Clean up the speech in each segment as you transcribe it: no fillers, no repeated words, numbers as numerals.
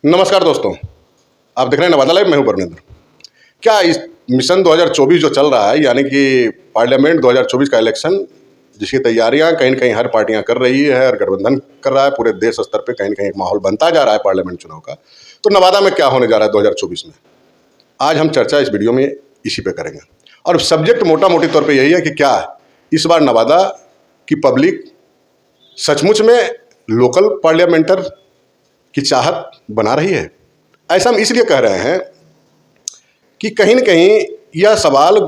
नमस्कार दोस्तों, आप देख रहे हैं नवादा लाइव। मैं हूं परमिंदर। क्या इस मिशन 2024 जो चल रहा है, यानी कि पार्लियामेंट 2024 का इलेक्शन, जिसकी तैयारियां कहीं न कहीं हर पार्टियां कर रही है और गठबंधन कर रहा है, पूरे देश स्तर पे कहीं न कहीं एक माहौल बनता जा रहा है पार्लियामेंट चुनाव का। तो नवादा में क्या होने जा रहा है 2024 में, आज हम चर्चा इस वीडियो में इसी पे करेंगे। और सब्जेक्ट मोटा मोटी तौर पर यही है कि क्या इस बार नवादा की पब्लिक सचमुच में लोकल पार्लियामेंटर की चाहत बना रही है। ऐसा हम इसलिए कह रहे हैं कि कहीं न कहीं यह सवाल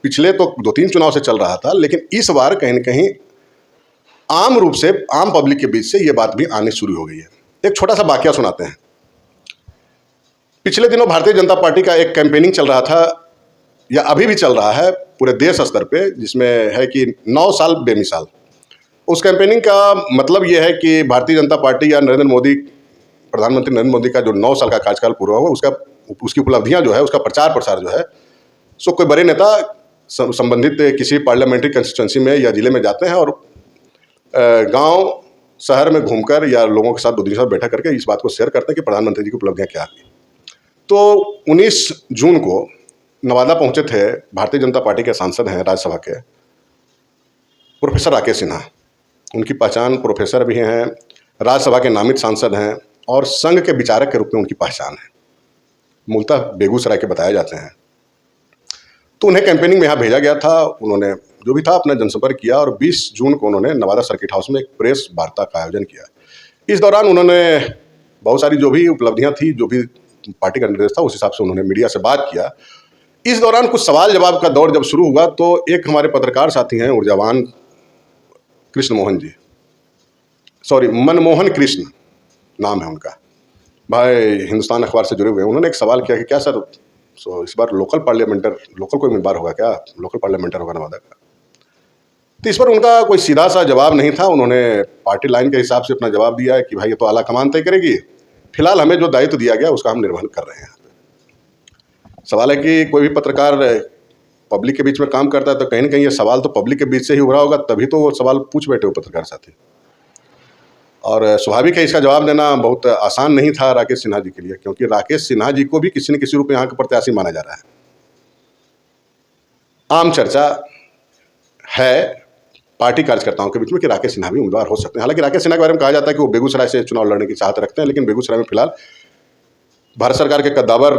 पिछले तो 2-3 चुनाव से चल रहा था, लेकिन इस बार कहीं न कहीं आम रूप से आम पब्लिक के बीच से ये बात भी आनी शुरू हो गई है। एक छोटा सा वाकया सुनाते हैं। पिछले दिनों भारतीय जनता पार्टी का एक कैंपेनिंग चल रहा था, या अभी भी चल रहा है पूरे देश स्तर पे, जिसमें है कि 9 साल बेमिसाल। उस कैंपेनिंग का मतलब ये है कि भारतीय जनता पार्टी या प्रधानमंत्री नरेंद्र मोदी का जो 9 साल का कार्यकाल पूरा हुआ, उसकी उपलब्धियां जो है, उसका प्रचार प्रसार जो है, सो कोई बड़े नेता संबंधित किसी पार्लियामेंट्री कंस्टिट्यूंसी में या जिले में जाते हैं और गांव शहर में घूमकर या लोगों के साथ 2 दिन साथ बैठक करके इस बात को शेयर करते हैं कि प्रधानमंत्री जी की उपलब्धियां क्या हुई। तो 19 जून को नवादा पहुंचे थे भारतीय जनता पार्टी के सांसद हैं, राज्यसभा के प्रोफेसर राकेश सिन्हा। उनकी पहचान प्रोफेसर भी हैं, राज्यसभा के नामित सांसद हैं और संघ के विचारक के रूप में उनकी पहचान है। मूलतः बेगूसराय के बताए जाते हैं। तो उन्हें कैंपेनिंग में यहाँ भेजा गया था। उन्होंने जो भी था अपना जनसंपर्क किया और 20 जून को उन्होंने नवादा सर्किट हाउस में एक प्रेस वार्ता का आयोजन किया। इस दौरान उन्होंने बहुत सारी जो भी उपलब्धियां थी, जो भी पार्टी का निर्देश था, उस हिसाब से उन्होंने मीडिया से बात किया। इस दौरान कुछ सवाल जवाब का दौर जब शुरू हुआ तो एक हमारे पत्रकार साथी हैं, ऊर्जावान मनमोहन कृष्ण नाम है उनका, भाई हिंदुस्तान अखबार से जुड़े हुए हैं। उन्होंने एक सवाल किया कि क्या सर, इस बार लोकल कोई उम्मीदवार होगा क्या, लोकल पार्लियामेंटर होगा नवादा का? तो इस पर उनका कोई सीधा सा जवाब नहीं था। उन्होंने पार्टी लाइन के हिसाब से अपना जवाब दिया है कि भाई ये तो आला कमान तय करेगी, फिलहाल हमें जो दायित्व दिया गया उसका हम निर्वहन कर रहे हैं। सवाल है कि कोई भी पत्रकार पब्लिक के बीच में काम करता है तो कहीं ना कहीं ये सवाल तो पब्लिक के बीच से ही उभरा होगा, तभी तो वो सवाल पूछ बैठे हो पत्रकार साथी। और स्वाभाविक है इसका जवाब देना बहुत आसान नहीं था राकेश सिन्हा जी के लिए, क्योंकि राकेश सिन्हा जी को भी किसी न किसी रूप में यहाँ का प्रत्याशी माना जा रहा है। आम चर्चा है पार्टी कार्यकर्ताओं के बीच में कि राकेश सिन्हा भी उम्मीदवार हो सकते हैं। हालांकि राकेश सिन्हा के बारे में कहा जाता है कि वो बेगूसराय से चुनाव लड़ने की चाहत रखते हैं, लेकिन बेगूसराय में फिलहाल भारत सरकार के कद्दावर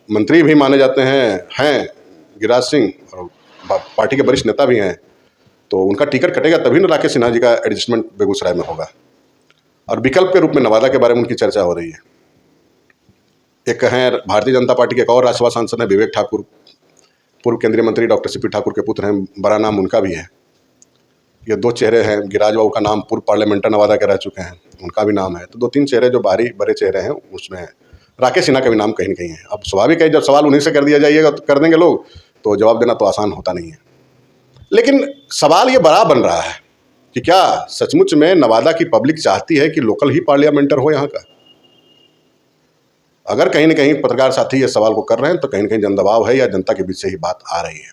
मंत्री भी माने जाते हैं गिरिराज सिंह, और पार्टी के वरिष्ठ नेता भी हैं। तो उनका टिकट कटेगा तभी ना राकेश सिन्हा जी का एडजस्टमेंट बेगूसराय में होगा। और विकल्प के रूप में नवादा के बारे में उनकी चर्चा हो रही है। एक हैं भारतीय जनता पार्टी के एक और राज्यसभा सांसद हैं विवेक ठाकुर, पूर्व केंद्रीय मंत्री डॉक्टर सीपी ठाकुर के पुत्र हैं, बड़ा नाम उनका भी है। ये 2 चेहरे हैं। गिरिराज बाबू का नाम पूर्व पार्लियामेंटर नवादा के रह चुके हैं, उनका भी नाम है। तो 2-3 चेहरे जो भारी बड़े चेहरे हैं, उसमें राकेश सिन्हा का भी नाम कहीं न कहीं है। अब स्वाभाविक है जब सवाल उन्हीं से कर दिया जाइएगा तो कर देंगे लोग, तो जवाब देना तो आसान होता नहीं है। लेकिन सवाल ये बड़ा बन रहा है कि क्या सचमुच में नवादा की पब्लिक चाहती है कि लोकल ही पार्लियामेंटर हो यहाँ का? अगर कहीं न कहीं पत्रकार साथी ये सवाल को कर रहे हैं तो कहीं न कहीं जनदबाव है या जनता के बीच से ही बात आ रही है।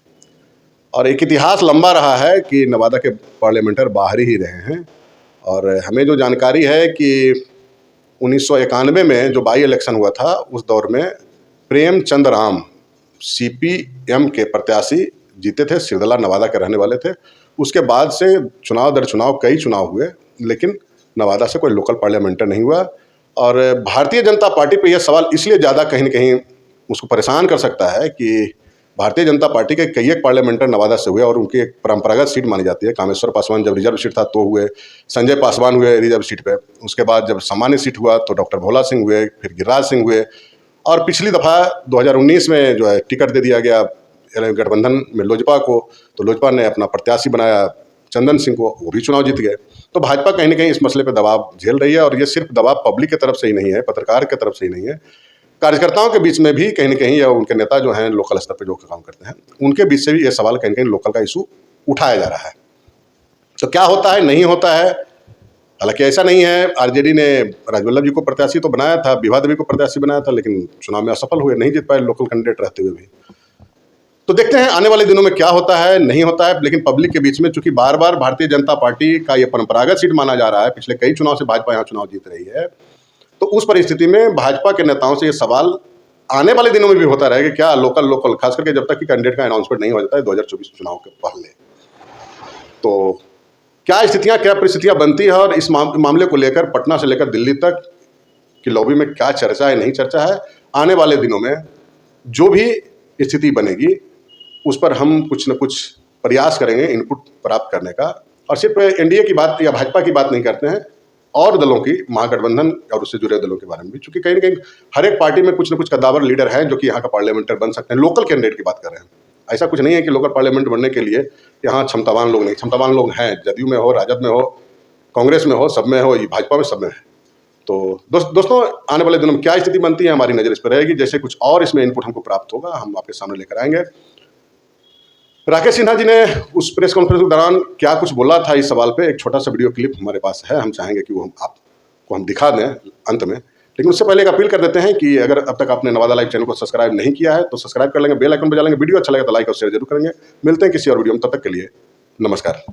और एक इतिहास लंबा रहा है कि नवादा के पार्लियामेंटर बाहरी ही रहे हैं। और हमें जो जानकारी है कि 1991 में जो बाई इलेक्शन हुआ था, उस दौर में प्रेमचंद राम CPM के प्रत्याशी जीते थे, सिरदला नवादा के रहने वाले थे। उसके बाद से चुनाव दर चुनाव कई चुनाव हुए, लेकिन नवादा से कोई लोकल पार्लियामेंटर नहीं हुआ। और भारतीय जनता पार्टी पे यह सवाल इसलिए ज़्यादा कहीं न कहीं उसको परेशान कर सकता है कि भारतीय जनता पार्टी के कई एक पार्लियामेंटर नवादा से हुए और उनकी एक परंपरागत सीट मानी जाती है। कामेश्वर पासवान जब रिजर्व सीट था तो हुए, संजय पासवान हुए रिजर्व सीट पे, उसके बाद जब सामान्य सीट हुआ तो डॉक्टर भोला सिंह हुए, फिर गिरिराज सिंह हुए, और पिछली दफ़ा 2019 में जो है टिकट दे दिया गया गठबंधन में लोजपा को, तो लोजपा ने अपना प्रत्याशी बनाया चंदन सिंह को, वो भी चुनाव जीत गए। तो भाजपा कहीं न कहीं इस मसले पर दबाव झेल रही है। और ये सिर्फ दबाव पब्लिक की तरफ से ही नहीं है, पत्रकार की तरफ से ही नहीं है, कार्यकर्ताओं के बीच में भी कहीं न कहीं, या उनके नेता जो हैं लोकल स्तर पर जो काम करते हैं, उनके बीच से भी ये सवाल कहीं न कहीं लोकल का इशू उठाया जा रहा है। तो क्या होता है, नहीं होता है? हालांकि ऐसा नहीं है, RJD ने राजवल्लभ जी को प्रत्याशी तो बनाया था, विभा देवी को प्रत्याशी बनाया था, लेकिन चुनाव में असफल हुए, नहीं जीत पाए लोकल कैंडिडेट रहते हुए भी। तो देखते हैं आने वाले दिनों में क्या होता है, नहीं होता है। लेकिन पब्लिक के बीच में चूंकि बार बार भारतीय जनता पार्टी का ये परंपरागत सीट माना जा रहा है, पिछले कई चुनाव से भाजपा यहाँ चुनाव जीत रही है, तो उस परिस्थिति में भाजपा के नेताओं से ये सवाल आने वाले दिनों में भी होता रहेगा, क्या लोकल खास करके जब तक कि कैंडिडेट का अनाउंसमेंट नहीं हो जाता है 2024 चुनाव के पहले, तो क्या स्थितियां, क्या परिस्थितियां बनती है और इस मामले को लेकर पटना से लेकर दिल्ली तक की लॉबी में क्या चर्चा है, नहीं चर्चा है। आने वाले दिनों में जो भी स्थिति बनेगी उस पर हम कुछ न कुछ प्रयास करेंगे इनपुट प्राप्त करने का। और सिर्फ एनडीए की बात या भाजपा की बात नहीं करते हैं, और दलों की, महागठबंधन और उससे जुड़े दलों के बारे में भी, चूंकि कहीं ना कहीं हर एक पार्टी में कुछ न कुछ कद्दावर लीडर हैं जो कि यहाँ का पार्लियामेंटर बन सकते हैं। लोकल कैंडिडेट की बात कर रहे हैं, ऐसा कुछ नहीं है कि लोकल पार्लियामेंट बनने के लिए यहाँ क्षमतावान लोग नहीं, क्षमतावान लोग हैं, जदयू में हो, राजद में हो, कांग्रेस में हो, सब में हो, भाजपा में, सब में है। तो दोस्तों आने वाले दिनों में क्या स्थिति बनती है, हमारी नज़र इस पर रहेगी। जैसे कुछ और इसमें इनपुट हमको प्राप्त होगा हम आपके सामने लेकर आएंगे। राकेश सिन्हा जी ने उस प्रेस कॉन्फ्रेंस के दौरान क्या कुछ बोला था इस सवाल पे, एक छोटा सा वीडियो क्लिप हमारे पास है, हम चाहेंगे कि वो आपको हम दिखा दें अंत में। लेकिन उससे पहले एक अपील कर देते हैं कि अगर अब तक आपने नवादा लाइव चैनल को सब्सक्राइब नहीं किया है तो सब्सक्राइब कर लेंगे, बेल आइकन बजा लेंगे, वीडियो अच्छा लगे तो लाइक और शेयर जरूर करेंगे। मिलते हैं किसी और वीडियो में, तब तक के लिए नमस्कार।